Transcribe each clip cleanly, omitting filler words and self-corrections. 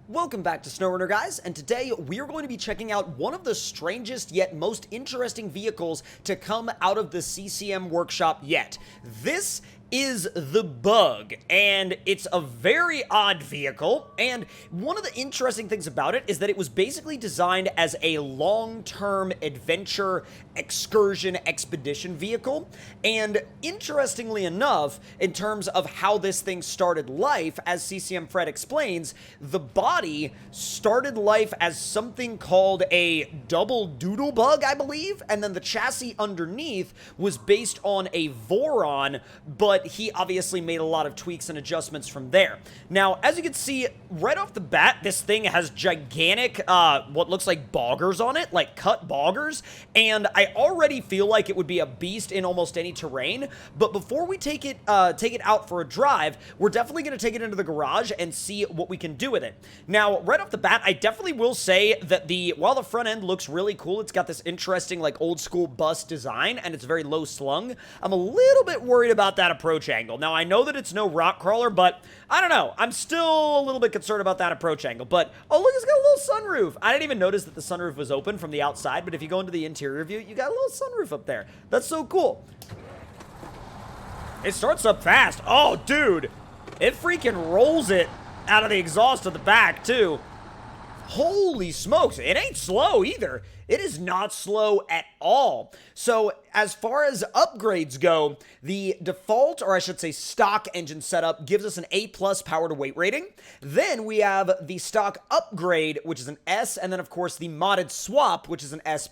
Welcome back to SnowRunner, guys, and today we are going to be checking out one of the strangest yet most interesting vehicles to come out of the CCM workshop yet. This is the Bug, and it's a very odd vehicle, and one of the interesting things about it is that it was basically designed as a long-term adventure, excursion, expedition vehicle, and interestingly enough, in terms of how this thing started life, as CCM Fred explains, the body started life as something called a double doodle bug, I believe, and then the chassis underneath was based on a Voron, but he obviously made a lot of tweaks and adjustments from there. Now, as you can see, right off the bat, this thing has gigantic, what looks like boggers on it, like cut boggers, and I already feel like it would be a beast in almost any terrain, but before we take it out for a drive, we're definitely going to take it into the garage and see what we can do with it. Now, right off the bat, I definitely will say that while the front end looks really cool, it's got this interesting, like, old school bus design, and it's very low slung, I'm a little bit worried about that approach angle. Now, I know that it's no rock crawler, but I don't know. I'm still a little bit concerned about that approach angle, but, oh, look, it's got a little sunroof. I didn't even notice that the sunroof was open from the outside, but if you go into the interior view, you got a little sunroof up there. That's so cool. It starts up fast. Oh, dude. It freaking rolls it out of the exhaust of the back, too. Holy smokes, it ain't slow either. It is not slow at all. So as far as upgrades go, the default, or I should say stock engine setup gives us an A+ power to weight rating. Then we have the stock upgrade, which is an S, and then of course the modded swap, which is an S+.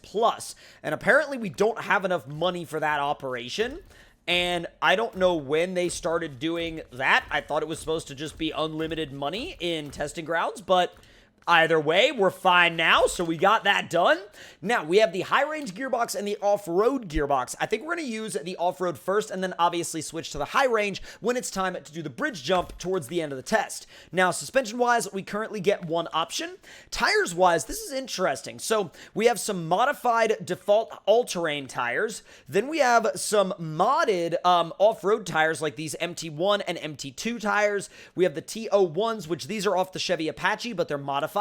And apparently we don't have enough money for that operation. And I don't know when they started doing that. I thought it was supposed to just be unlimited money in testing grounds, but either way, we're fine now, so we got that done. Now, we have the high-range gearbox and the off-road gearbox. I think we're going to use the off-road first and then obviously switch to the high-range when it's time to do the bridge jump towards the end of the test. Now, suspension-wise, we currently get one option. Tires-wise, this is interesting. So, we have some modified default all-terrain tires. Then we have some modded off-road tires like these MT1 and MT2 tires. We have the TO1s, which these are off the Chevy Apache, but they're modified.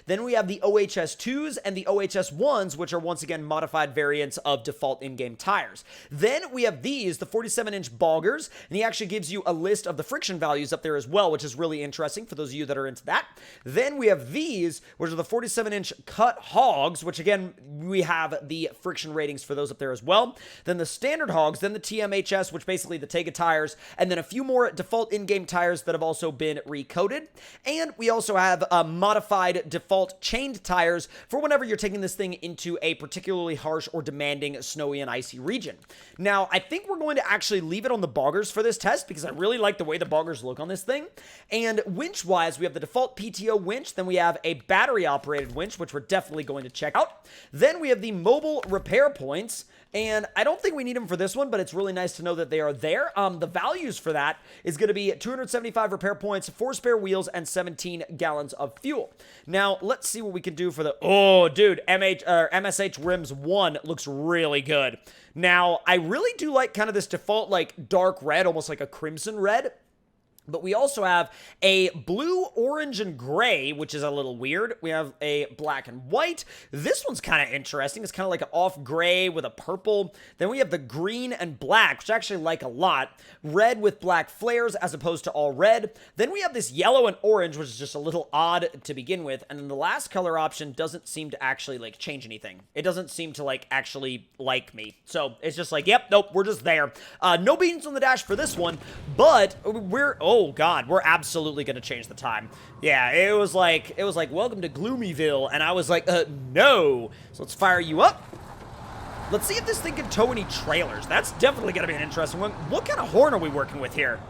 Then we have the OHS2s and the OHS1s, which are once again modified variants of default in-game tires. Then we have these, the 47-inch boggers, and he actually gives you a list of the friction values up there as well, which is really interesting for those of you that are into that. Then we have these, which are the 47-inch cut hogs, which again, we have the friction ratings for those up there as well. Then the standard hogs, then the TMHS, which basically the Tega tires, and then a few more default in-game tires that have also been recoated. And we also have modified default chained tires for whenever you're taking this thing into a particularly harsh or demanding snowy and icy region. Now, I think we're going to actually leave it on the boggers for this test because I really like the way the boggers look on this thing. And winch-wise, we have the default PTO winch, then we have a battery-operated winch, which we're definitely going to check out. Then we have the mobile repair points, and I don't think we need them for this one, but it's really nice to know that they are there. The values for that is going to be 275 repair points, 4 spare wheels, and 17 gallons of fuel. Now, let's see what we can do for the... Oh, dude, MSH Rims 1 looks really good. Now, I really do like kind of this default, like, dark red, almost like a crimson red. But we also have a blue, orange, and gray, which is a little weird. We have a black and white. This one's kind of interesting. It's kind of like an off gray with a purple. Then we have the green and black, which I actually like a lot. Red with black flares as opposed to all red. Then we have this yellow and orange, which is just a little odd to begin with. And then the last color option doesn't seem to actually, like, change anything. It doesn't seem to, like, actually like me. So it's just like, yep, nope, we're just there. No beans on the dash for this one, but oh god, we're absolutely gonna change the time. Yeah, it was like, welcome to Gloomyville, and I was like, no. So let's fire you up. Let's see if this thing can tow any trailers. That's definitely gonna be an interesting one. What kind of horn are we working with here?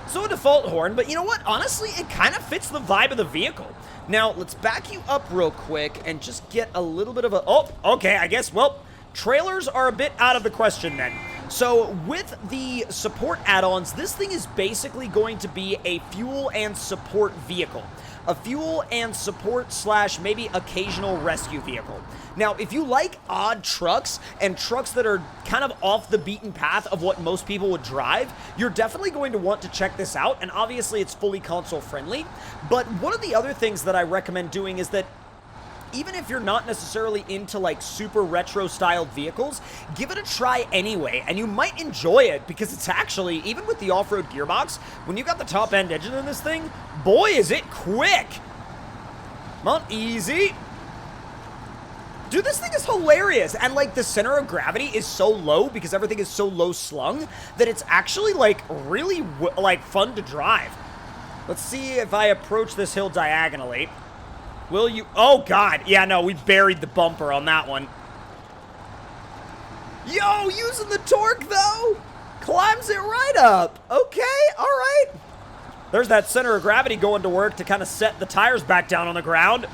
So a default horn, but you know what? Honestly, it kind of fits the vibe of the vehicle. Now, let's back you up real quick and just get a little bit of a... Oh, okay, I guess, well, trailers are a bit out of the question then. So with the support add-ons, this thing is basically going to be a fuel and support vehicle. a fuel and support / maybe occasional rescue vehicle. Now, if you like odd trucks and trucks that are kind of off the beaten path of what most people would drive, you're definitely going to want to check this out, and obviously it's fully console friendly. But one of the other things that I recommend doing is that even if you're not necessarily into like super retro styled vehicles, give it a try anyway, and you might enjoy it because it's actually, even with the off-road gearbox, when you got the top end engine in this thing, boy is it quick. Come on, easy. Dude, this thing is hilarious, and like the center of gravity is so low because everything is so low slung that it's actually like really like fun to drive. Let's see if I approach this hill diagonally. Will you? Oh, God. Yeah, no, we buried the bumper on that one. Yo, using the torque, though. Climbs it right up. Okay, all right. There's that center of gravity going to work to kind of set the tires back down on the ground.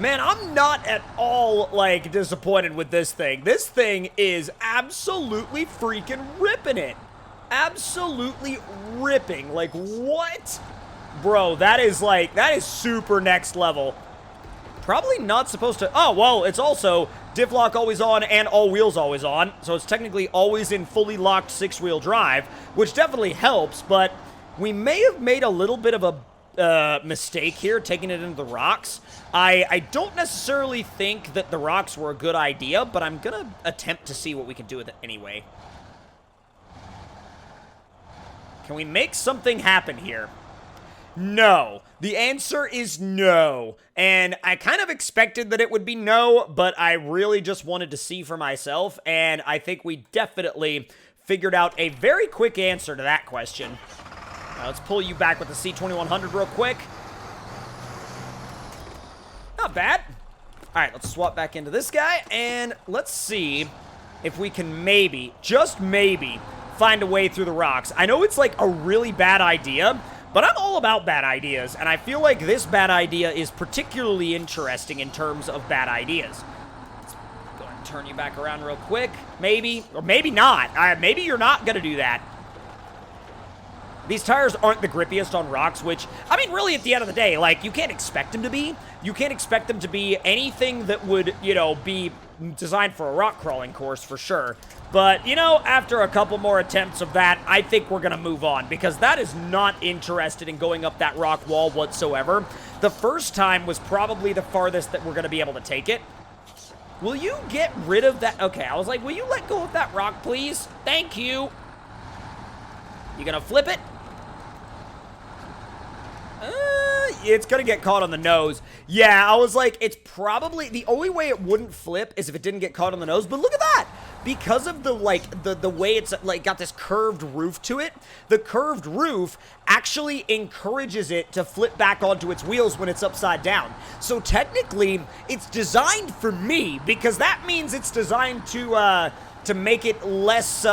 Man, I'm not at all, like, disappointed with this thing. This thing is absolutely freaking ripping it. Absolutely ripping. Like, what? Bro, that is, like, that is super next level. Probably not supposed to... Oh, well, it's also diff lock always on and all wheels always on. So it's technically always in fully locked 6-wheel drive, which definitely helps. But we may have made a little bit of a mistake here, taking it into the rocks. I don't necessarily think that the rocks were a good idea, but I'm going to attempt to see what we can do with it anyway. Can we make something happen here? No. The answer is no. And I kind of expected that it would be no, but I really just wanted to see for myself, and I think we definitely figured out a very quick answer to that question. Let's pull you back with the C2100 real quick. Not bad. All right, let's swap back into this guy, and let's see if we can maybe, just maybe, find a way through the rocks. I know it's like a really bad idea, but I'm all about bad ideas, and I feel like this bad idea is particularly interesting in terms of bad ideas. Let's go ahead and turn you back around real quick. Maybe, or maybe not. Maybe you're not going to do that. These tires aren't the grippiest on rocks, which, I mean, really, at the end of the day, like, you can't expect them to be. You can't expect them to be anything that would, you know, be designed for a rock crawling course, for sure. But, you know, after a couple more attempts of that, I think we're going to move on, because that is not interested in going up that rock wall whatsoever. The first time was probably the farthest that we're going to be able to take it. Will you get rid of that? Okay, I was like, will you let go of that rock, please? Thank you. You going to flip it? It's going to get caught on the nose. Yeah, I was like, it's probably... The only way it wouldn't flip is if it didn't get caught on the nose. But look at that! Because of the, like, the way it's, like, got this curved roof to it, the curved roof actually encourages it to flip back onto its wheels when it's upside down. So technically, it's designed for me, because that means it's designed to make it less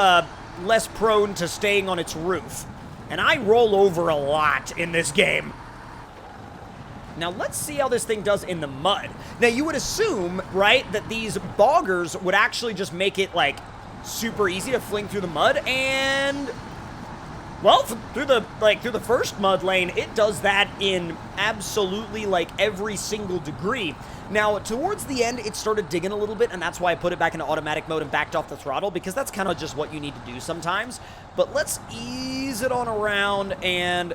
prone to staying on its roof. And I roll over a lot in this game. Now, let's see how this thing does in the mud. Now, you would assume, right, that these boggers would actually just make it, like, super easy to fling through the mud, and... Well, through the first mud lane, it does that in absolutely, like, every single degree. Now, towards the end, it started digging a little bit, and that's why I put it back into automatic mode and backed off the throttle, because that's kind of just what you need to do sometimes. But let's ease it on around, and...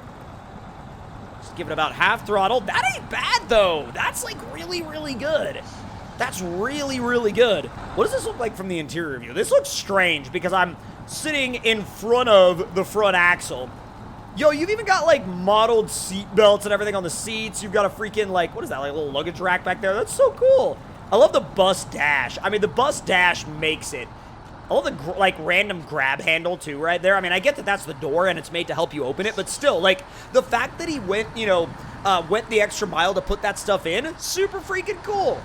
give it about half throttle. That ain't bad, though. That's, like, really, really good. That's really, really good. What does this look like from the interior view? This looks strange because I'm sitting in front of the front axle. Yo, you've even got, like, modeled seat belts and everything on the seats. You've got a freaking, like, what is that, like, a little luggage rack back there? That's so cool. I love the bus dash. I mean, the bus dash makes it. I love the, like, random grab handle, too, right there. I mean, I get that that's the door and it's made to help you open it, but still, like, the fact that he went, you know, went the extra mile to put that stuff in, super freaking cool.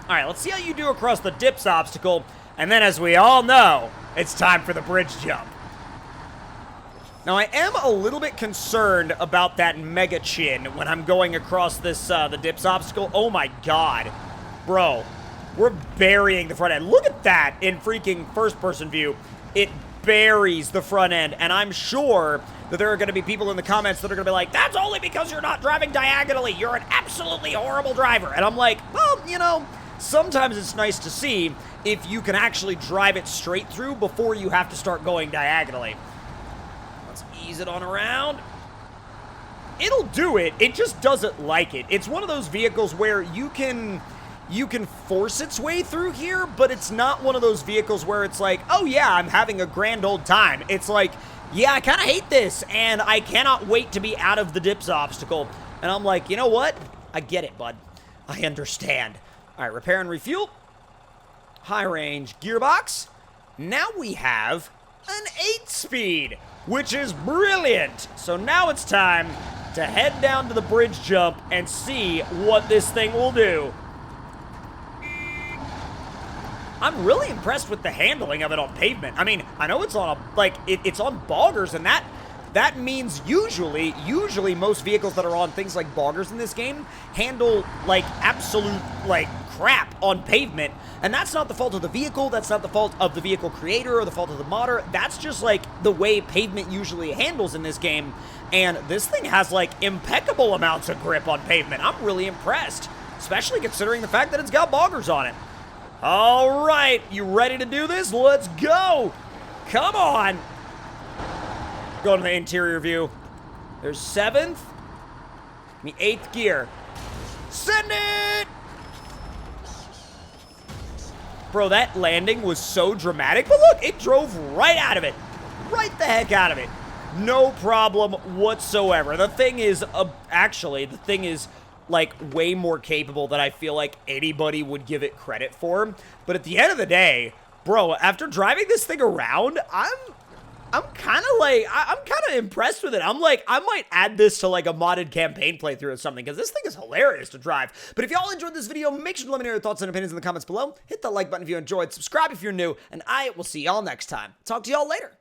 All right, let's see how you do across the dips obstacle, and then, as we all know, it's time for the bridge jump. Now, I am a little bit concerned about that mega chin when I'm going across this, the dips obstacle. Oh, my God. Bro. We're burying the front end. Look at that in freaking first-person view. It buries the front end, and I'm sure that there are going to be people in the comments that are going to be like, that's only because you're not driving diagonally. You're an absolutely horrible driver. And I'm like, well, you know, sometimes it's nice to see if you can actually drive it straight through before you have to start going diagonally. Let's ease it on around. It'll do it. It just doesn't like it. It's one of those vehicles where you can force its way through here, but it's not one of those vehicles where it's like, oh yeah, I'm having a grand old time. It's like, yeah, I kind of hate this, and I cannot wait to be out of the dips obstacle. And I'm like, you know what? I get it, bud. I understand. All right, repair and refuel. High range gearbox. Now we have an 8-speed, which is brilliant. So now it's time to head down to the bridge jump and see what this thing will do. I'm really impressed with the handling of it on pavement. I mean, I know it's on it's on boggers, and that means usually most vehicles that are on things like boggers in this game handle like absolute like crap on pavement. And that's not the fault of the vehicle, that's not the fault of the vehicle creator or the fault of the modder. That's just like the way pavement usually handles in this game. And this thing has like impeccable amounts of grip on pavement. I'm really impressed, especially considering the fact that it's got boggers on it. All right, you ready to do this? Let's go. Come on. Go to the interior view. There's 7th, the 8th gear. Send it! Bro, that landing was so dramatic, but look, it drove right out of it. Right the heck out of it. No problem whatsoever. The thing is, the thing is, like, way more capable than I feel like anybody would give it credit for. But at the end of the day, bro, after driving this thing around, I'm kind of impressed with it. I'm like, I might add this to like a modded campaign playthrough or something, because this thing is hilarious to drive. But if y'all enjoyed this video, make sure to let me know your thoughts and opinions in the comments below. Hit that like button if you enjoyed, subscribe if you're new, and I will see y'all next time. Talk to y'all later.